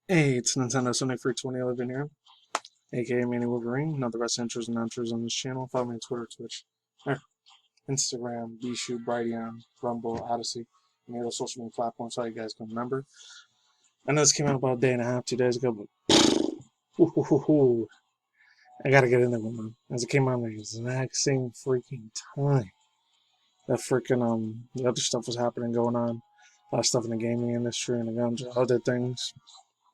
Hey, it's Nintendo Sunday Free 2011 here, aka MannyTendoWolverine. Another best intros and outros on this channel. Follow me on Twitter, Twitch, Instagram, Bishu, Brighteon, Rumble, Odyssey, any other social media platforms so you guys can remember. I know this came out about a day and a half, 2 days ago, but I gotta get in there with them. As it came out at the exact same freaking time. That freaking, the other stuff was happening, going on. A lot of stuff in the gaming industry and a bunch of other things.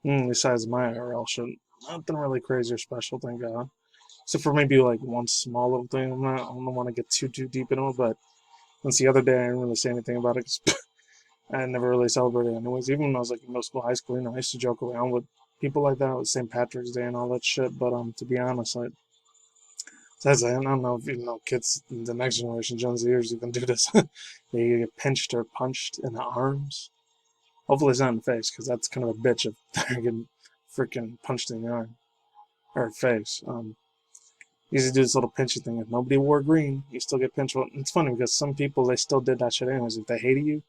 Besides my IRL shit. Nothing really crazy or special, thank God. Except for maybe like one small little thing. I don't want to get too deep into it, but since the other day I didn't really say anything about it because I never really celebrated it anyways. Even when I was like in middle school, high school, I used to joke around with people like that with St. Patrick's Day and all that shit. But to be honest, like, besides that, I don't know if you know kids, the next generation, Gen Zers, even do this. They get pinched or punched in the arms. Hopefully it's not in the face, because that's kind of a bitch if they're getting freaking punched in the arm or face. Used to do this little pinching thing. If nobody wore green, you still get pinched. Well, it's funny because some people, they still did that shit anyways. If they hated you,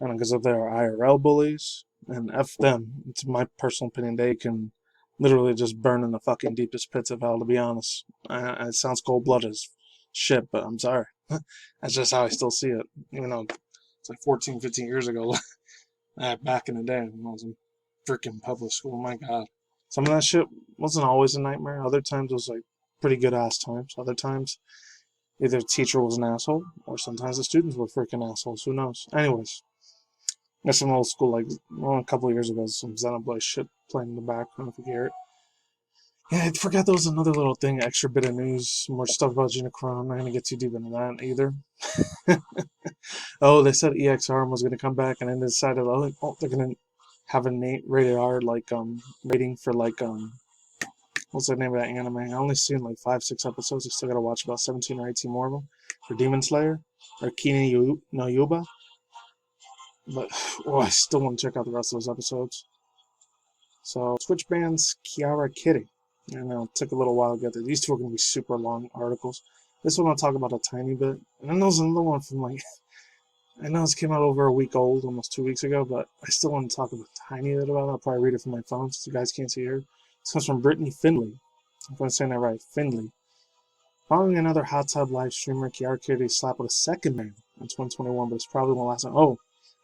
and because if they're IRL bullies, and F them, it's my personal opinion, they can literally just burn in the fucking deepest pits of hell, to be honest. It sounds cold-blooded as shit, but I'm sorry. That's just how I still see it. Even though it's like 14, 15 years ago, back in the day when I was in freaking public school. My God. Some of that shit wasn't always a nightmare. Other times it was like pretty good ass times. Other times either the teacher was an asshole or sometimes the students were freaking assholes. Who knows? Anyways, got some old school, like, well, a couple of years ago, some Xenoblade shit playing in the background if you hear it. Yeah, I forgot there was another little thing, extra bit of news, more stuff about Unicron. I'm not going to get too deep into that either. Oh, they said EXR was going to come back, and then they decided, oh, they're going to have a rated R, like, rating for, like, what's the name of that anime? I only seen like 5, 6 episodes. I still gotta watch about 17 or 18 more of them for Demon Slayer or Kini no Yuba. But I still want to check out the rest of those episodes. So Twitch bans Kiarakitty. I know it took a little while to get there. These two are gonna be super long articles. This one I'll talk about a tiny bit. And then there's another one from like I know this came out over a week old, almost 2 weeks ago, but I still want to talk a tiny bit about it. I'll probably read it from my phone since you guys can't see here. This comes from Brittany Findley. If I'm saying that right, Findley. Following another hot tub live streamer, Kiarakitty slapped with a second man in 2021, but it's probably won't last. Oh,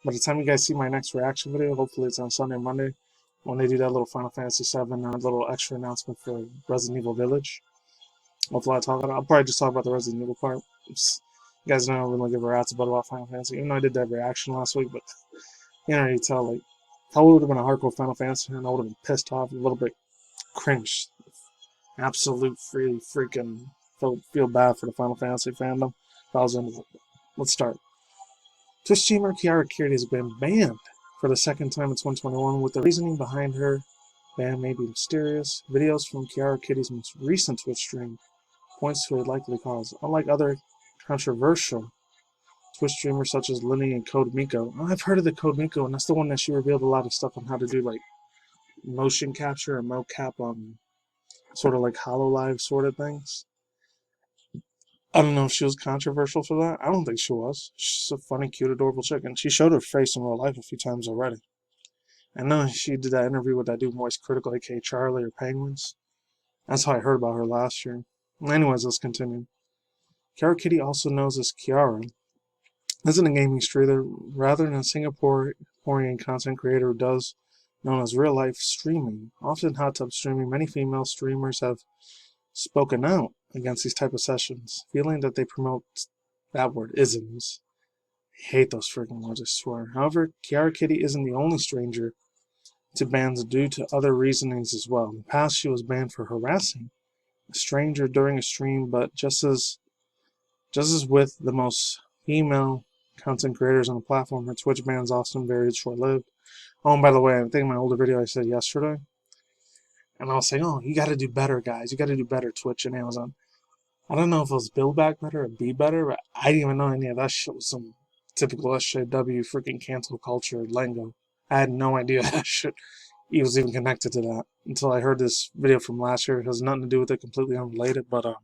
by the time you guys see my next reaction video, hopefully it's on Sunday or Monday, when they do that little Final Fantasy VII little extra announcement for Resident Evil Village. Hopefully I'll probably just talk about the Resident Evil part. You guys know I don't really give a rat's about Final Fantasy, even though I did that reaction last week, but you know, you tell, like, if I would have been a hardcore Final Fantasy fan, I would have been pissed off, a little bit cringed. Absolute freaking feel bad for the Final Fantasy fandom. Let's start. Twitch streamer Kiarakitty has been banned for the second time in 2021, with the reasoning behind her ban may be mysterious. Videos from Kiarakitty's most recent Twitch stream points to a likely cause. Unlike other controversial Twitch streamers such as Linny and Code Miko, I've heard of the Code Miko, and that's the one that she revealed a lot of stuff on how to do like motion capture and mocap sort of like HoloLive sort of things. I don't know if she was controversial for that. I don't think she was. She's a funny, cute, adorable chick, and she showed her face in real life a few times already. I know she did that interview with that dude Moist Critical, aka Charlie or Penguins. That's how I heard about her last year. Anyways, let's continue. Kiarakitty, also known as Kiara, isn't a gaming streamer, rather than a Singaporean content creator who does known as real-life streaming. Often hot tub streaming, many female streamers have spoken out against these type of sessions, feeling that they promote that word isms. I hate those freaking words, I swear. However, Kiarakitty isn't the only stranger to bans due to other reasonings as well. In the past, she was banned for harassing a stranger during a stream, but just as with the most female content creators on the platform, her Twitch bans often very short-lived. Oh, and by the way, I think in my older video I said yesterday, and I was saying, oh, you got to do better, guys. You got to do better, Twitch and Amazon. I don't know if it was build back better or be better, but I didn't even know any of that shit was some typical SJW freaking cancel culture lingo. I had no idea that shit he was even connected to that until I heard this video from last year. It has nothing to do with it, completely unrelated, but there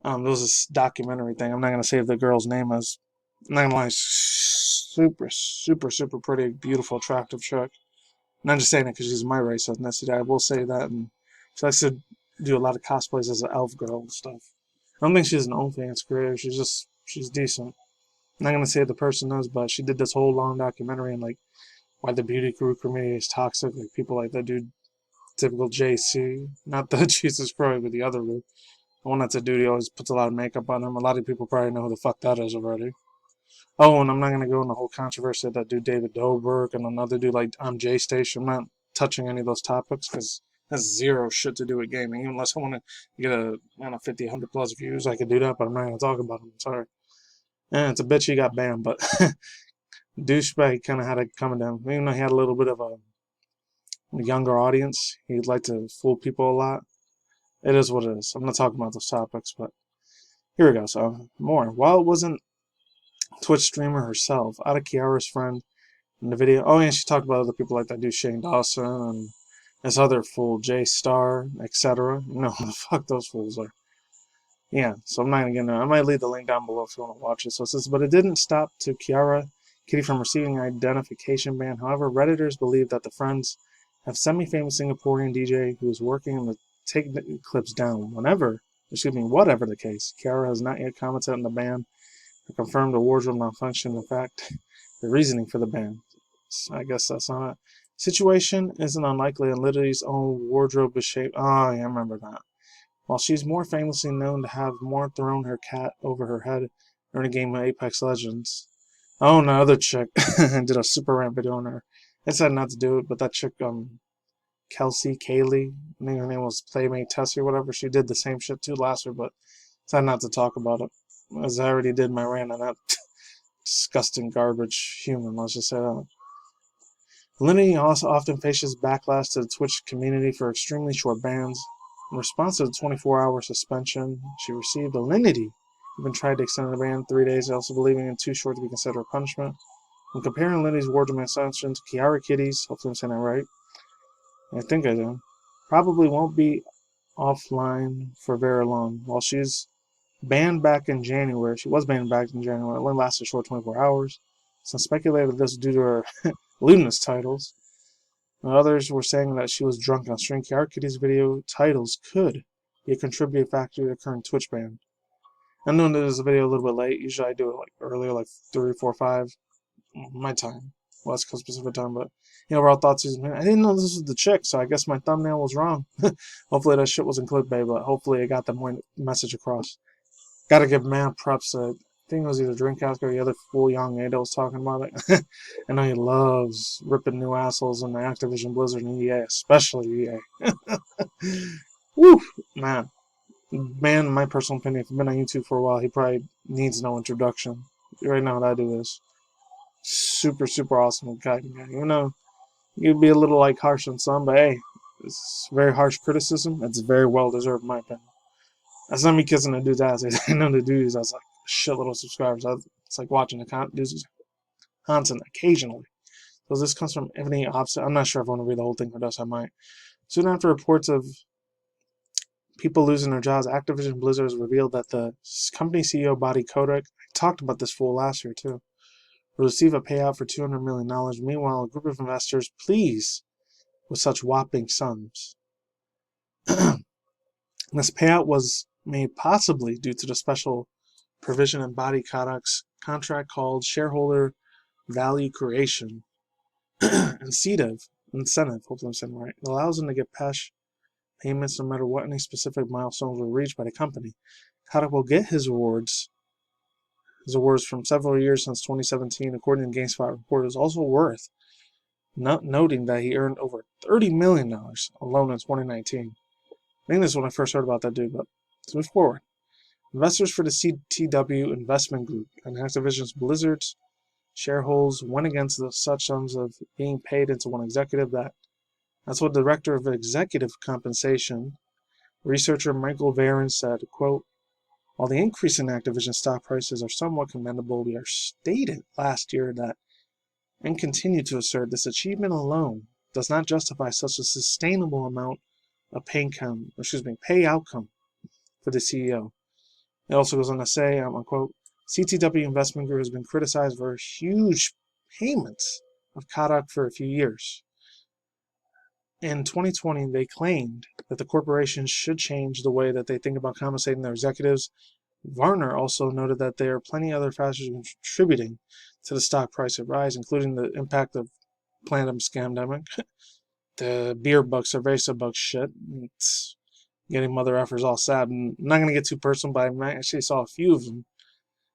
was this documentary thing. I'm not gonna say if the girl's name is. I'm not gonna lie, super, super, super pretty, beautiful, attractive chick. Not just saying it because she's my race or ethnicity. I will say that. And she likes to do a lot of cosplays as an elf girl and stuff. I don't think she's an OnlyFans creator. She's decent. I'm not gonna say the person is, but she did this whole long documentary on like why the beauty group community is toxic. Like people like that dude, typical JC, not the Jesus Christ, but the other dude. The one that's a dude, he always puts a lot of makeup on him. A lot of people probably know who the fuck that is already. Oh, and I'm not gonna go into the whole controversy of that dude David Dobrik and another dude like I'm J Station. I'm not touching any of those topics because that's zero shit to do with gaming. Unless I want to get a 50, 100 plus views, I could do that, but I'm not gonna talk about him. Sorry. And it's a bitch he got banned, but douchebag kind of had it coming down. Even though he had a little bit of a younger audience, he'd like to fool people a lot. It is what it is. I'm not talking about those topics, but here we go. So more. While it wasn't Twitch streamer herself, Ada Kiara's friend in the video. Oh, yeah, she talked about other people like that dude Shane Dawson and this other fool J Star, etc. You know who the fuck those fools are. Yeah, so I'm not even gonna. I might leave the link down below if you want to watch it. So it says, but it didn't stop to Kiarakitty from receiving an identification ban. However, Redditors believe that the friends have semi-famous Singaporean DJ who is working on the take the clips down. Whatever the case, Kiara has not yet commented on the ban or confirmed a wardrobe malfunction. In fact, the reasoning for the ban. So I guess that's not it. Situation isn't unlikely, and Liddy's own wardrobe is shaped. Oh, yeah, I remember that. While she's more famously known to have more thrown her cat over her head during a game of Apex Legends. Oh, and another chick did a super rant video on her. I decided not to do it, but that chick, Kaylee, I think her name was Playmate Tessie or whatever, she did the same shit too last year, but decided not to talk about it, as I already did my rant on that disgusting garbage human, let's just say that. Linity also often faces backlash to the Twitch community for extremely short bans. In response to the 24-hour suspension she received, Linity even tried to extend the ban 3 days, also believing it too short to be considered a punishment. When comparing Linity's wardrobe extension to Kiarakitty's, hopefully I'm saying that right, I think I do, probably won't be offline for very long. While she's banned back in January, she was banned back in January, it only lasted a short 24 hours. Some speculated this due to her lewdness titles. And others were saying that she was drunk on stream. Kiarakitty's video titles could be a contributing factor to the current Twitch ban. I know that this video a little bit late. Usually I do it like earlier, like 3, 4, 5, my time. West Coast Pacific time, but overall thoughts is, man, I didn't know this was the chick, so I guess my thumbnail was wrong. Hopefully that shit wasn't clickbait, but hopefully I got the message across. Gotta give mad props to, I think it was either Dreamcast or the other fool young Ada was talking about it. I know he loves ripping new assholes in the Activision Blizzard and EA, especially EA. Woo, man. Man, in my personal opinion, if you've been on YouTube for a while, he probably needs no introduction. You already know how that dude is. Super, super awesome guy. Even though you'd be a little like harsh on some, but hey, it's very harsh criticism. It's very well deserved, in my opinion. That's not me kissing the dude's ass. I know the dude has like a shitload of subscribers. It's like watching the dude's content occasionally. So this comes from Ebony Opposite. I'm not sure if I want to read the whole thing, or else I might. Soon after reports of people losing their jobs, Activision Blizzard has revealed that the company CEO Bobby Kotick, I talked about this fool last year too, will receive a payout for $200 million. Meanwhile, a group of investors pleased with such whopping sums. This payout was made possibly due to the special provision in Bobby Kotick's contract called Shareholder Value Creation Incentive. Hopefully I'm saying it right. It allows them to get cash payments no matter what any specific milestones were reached by the company. Kotick will get his awards from several years since 2017, according to GameSpot report, is also worth noting that he earned over $30 million alone in 2019. I think this is when I first heard about that dude, but let's move forward. Investors for the CTW Investment Group and Activision's Blizzard's shareholders went against the such sums of being paid into one executive. That's what Director of Executive Compensation, researcher Michael Varon said, quote, while the increase in Activision stock prices are somewhat commendable, we are stated last year that, and continue to assert, this achievement alone does not justify such a sustainable amount of pay outcome for the CEO. It also goes on to say, quote, CTW Investment Group has been criticized for huge payments of Kotick for a few years. in 2020, they claimed that the corporation should change the way that they think about compensating their executives. Varner also noted that there are plenty of other factors contributing to the stock price rise, including the impact of pandemic scamdemic, the beer bucks, cerveza bucks shit. It's getting mother effers all sad. And I'm not going to get too personal, but I actually saw a few of them.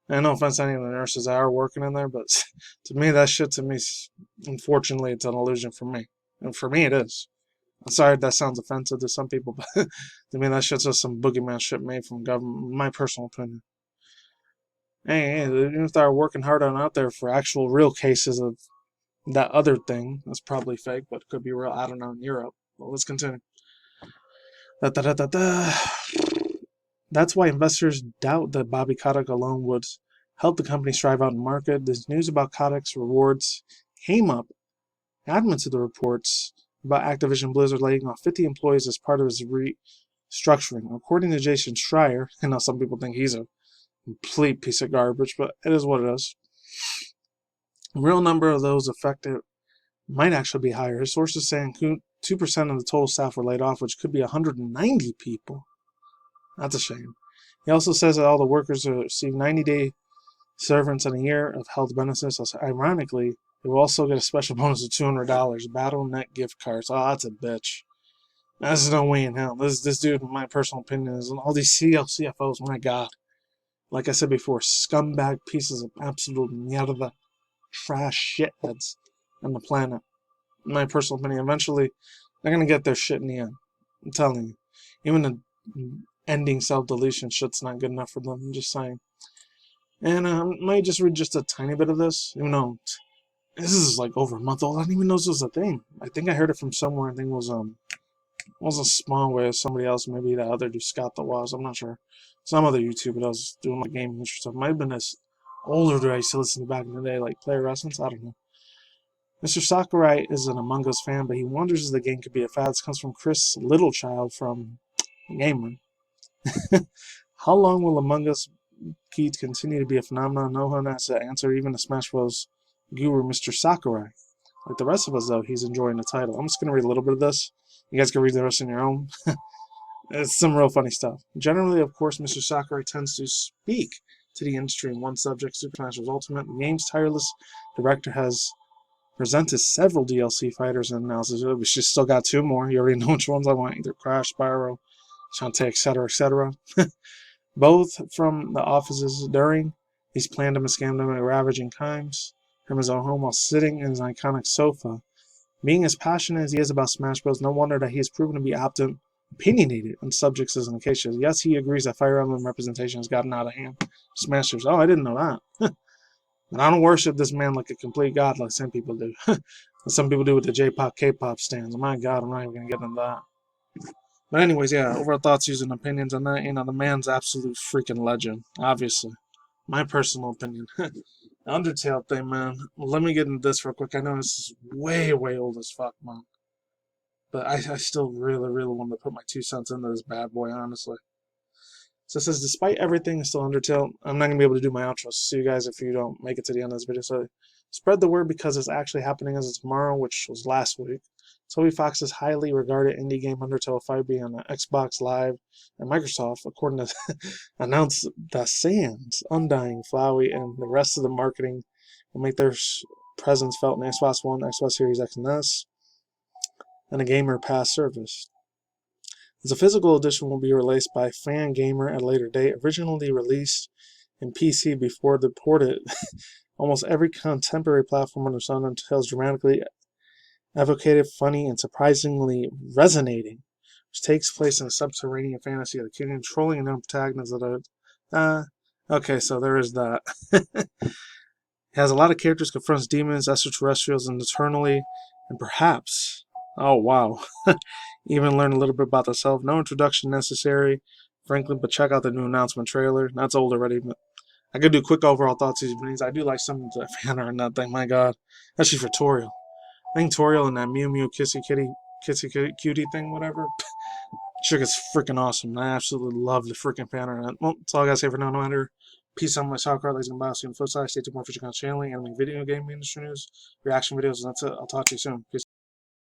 And no offense to any of the nurses that are working in there, but to me, that shit, unfortunately, it's an illusion for me. And for me, it is. I'm sorry if that sounds offensive to some people, but to me, that shit's just some boogeyman shit made from government, my personal opinion. Hey, even if they're working hard on out there for actual real cases of that other thing, that's probably fake, but it could be real, I don't know, in Europe. Well, let's continue. That's why investors doubt that Bobby Kotick alone would help the company strive out in the market. This news about Kotick's rewards came up admin to the reports about Activision Blizzard laying off 50 employees as part of his restructuring. According to Jason Schreier, I know some people think he's a complete piece of garbage, but it is what it is. The real number of those affected might actually be higher. His sources saying 2% of the total staff were laid off, which could be 190 people. That's a shame. He also says that all the workers will receive 90-day severance and a year of health benefits. Ironically, they will also get a special bonus of $200, Battle.net gift cards. Oh, that's a bitch. That's no way in hell. This dude, in my personal opinion, is all these CFOs, my God. Like I said before, scumbag pieces of absolute mierda, trash shitheads on the planet. In my personal opinion, eventually, they're going to get their shit in the end. I'm telling you. Even the ending self-deletion shit's not good enough for them. I'm just saying. And I might just read just a tiny bit of this, even though this is like over a month old. I didn't even know this was a thing. I think I heard it from somewhere. I think it was a small way of somebody else, maybe that other dude, Scott the Was. I'm not sure. Some other YouTuber that was doing like gaming and stuff. Might have been this older dude I used to listen to back in the day, like Player Essence. I don't know. Mr. Sakurai is an Among Us fan, but he wonders if the game could be a fad. This comes from Chris Littlechild from Gamer. How long will Among Us continue to be a phenomenon? No one has to answer, even the Smash Bros. Guru, Mr. Sakurai. Like the rest of us, though, he's enjoying the title. I'm just going to read a little bit of this. You guys can read the rest on your own. It's some real funny stuff. Generally, of course, Mr. Sakurai tends to speak to the industry in one subject, Super Smash Bros. Ultimate. The game's tireless director has presented several DLC fighters and announced we still got 2 more. You already know which ones I want, either Crash, Spyro, Shantae, etc., etc. Both from the offices during these planned and scammed ravaging times from his own home while sitting in his iconic sofa. Being as passionate as he is about Smash Bros., no wonder that he has proven to be opinionated on subjects as an occasion. Yes, he agrees that Fire Emblem representation has gotten out of hand. Smashers. Oh, I didn't know that. And I don't worship this man like a complete god like some people do. Some people do with the J-pop, K-pop stands. My God, I'm not even going to get into that. But anyways, yeah, overall thoughts, views, and opinions on that. The man's absolute freaking legend, obviously. My personal opinion. Undertale thing, man. Let me get into this real quick. I know this is way, way old as fuck, man. But I still really, really want to put my 2 cents into this bad boy, honestly. So it says, despite everything, it's still Undertale. I'm not going to be able to do my outro. See you guys if you don't make it to the end of this video. So spread the word because it's actually happening as of tomorrow, which was last week. Toby Fox's highly regarded indie game Undertale 5 being on Xbox Live and Microsoft, according to announced that Sans, Undying, Flowey, and the rest of the marketing will make their presence felt in Xbox One, Xbox Series X and S, and a Gamer Pass service. As a physical edition will be released by Fangamer at a later date, originally released in PC before the ported almost every contemporary platform under sun. Undertale's dramatically evocative, funny, and surprisingly resonating, which takes place in a subterranean fantasy of the king controlling and protagonists that are okay, so there is that. It has a lot of characters, confronts demons, extraterrestrials, and eternally, and perhaps, oh wow, even learn a little bit about themselves. No introduction necessary, frankly, but check out the new announcement trailer. That's old already, but I could do quick overall thoughts of these things. I do like some of the fan art and that thing, my God. Especially for Toriel. I think Toriel and that Mew Mew Kissy Cutie thing, whatever. Chick is freaking awesome. I absolutely love the freaking fan art. Well, that's all I gotta say for now. No matter. Peace out, my Sakurai, ladies and boss. On the flip side, stay tuned for more future content channeling, anime, video game industry news, reaction videos, and that's it. I'll talk to you soon. Peace.